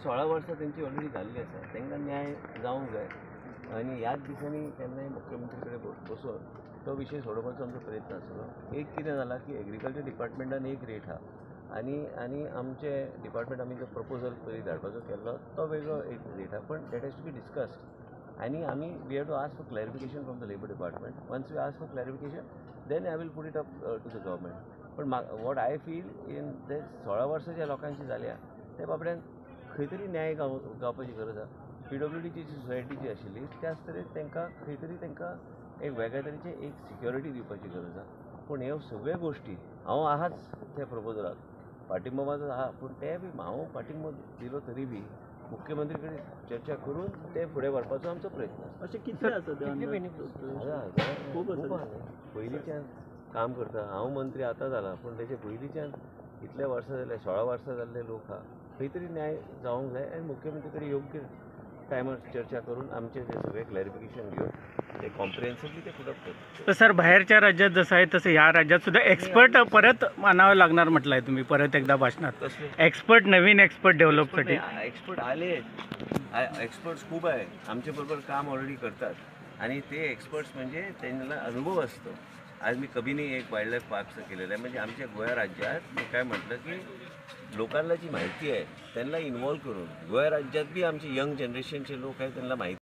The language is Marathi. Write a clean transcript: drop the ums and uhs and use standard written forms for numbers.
16 वर्सां तेंची ऑलरेडी जाल्ली आसा, तांकां न्याय जावंक जाय आनी ह्याच दिसांनी केन्नाय मुख्यमंत्री कडेन बसून तो विशय सोडोवपाचो आमचो प्रयत्न आसलो. एक कितें जाला की एग्रीकल्चर डिपार्टमेंटान एक रेट आहा आनी आमचे डिपार्टमेंट आमी जो प्रपोजल पयलीं धाडपाचो केल्लो तो वेगळो एक रेट आहा, पण that has to be discussed आनी आमी we have to ask for clarification from the labour department. Once we ask for clarification then I will put it up to the government. पण वॉट आय फील इन ते 16 वर्सां ज्या लोकांची जाल्या त्या बाबड्यान खंय तरी न्याय जावपाची गरज आहा. PWDची जी सोसायटी जी आशिल्ली त्याच तरेन तांकां खंय तरी तांकां एक वेगळ्या तरेची एक सिक्युरिटी दिवपाची गरज आहा. पूण ह्यो सगळ्यो गोश्टी हांव आहाच त्या प्रपोजलाक पाठिंबो म्हाजो आहा, पूण ते बी हांव पाठिंबो दिलो तरी बी मुख्यमंत्री कडेन चर्चा करून ते फुडें व्हरपाचो आमचो प्रयत्न आसा. अशें कितले आसा खूब पयलींच्यान काम करता. हांव मंत्री आतां जाला, पूण तेचे पयलींच्यान इतले वर्सां जाले, 16 वर्सां जाल्ले लोक आहा. खंय तरी न्याय जावंक जाय आनी मुख्यमंत्री कडेन योग्य टायमार चर्चा करून आमचे जे सगळे क्लॅरिफिकेशन घेवन ते कॉम्प्रिहेन्सिवली ते पुटअप करतात. तर सर बाहेरच्या राज्यात जसं आहे तसं ह्या राज्यात सुद्धा एक्सपर्ट परत मानावं लागणार म्हटलंय तुम्ही परत एकदा भाषणात. एक्सपर्ट नवीन एक्सपर्ट डेव्हलपसाठी एक्सपर्ट आले, एक्सपर्ट्स खूप आहे आमच्या बरोबर काम ऑलरेडी करतात आणि ते एक्सपर्ट्स म्हणजे त्यांना अनुभव असतो. आज मी कबिनी एक वाईल्ड लाईफ पार्कचं केलेलं आहे. म्हणजे आमच्या गोवा राज्यात मी काय म्हटलं की लोकांना जी माहिती आहे त्यांना इन्व्हॉल्व करून गोवा राज्यात बी आमचे यंग जनरेशनचे लोक आहेत त्यांना माहिती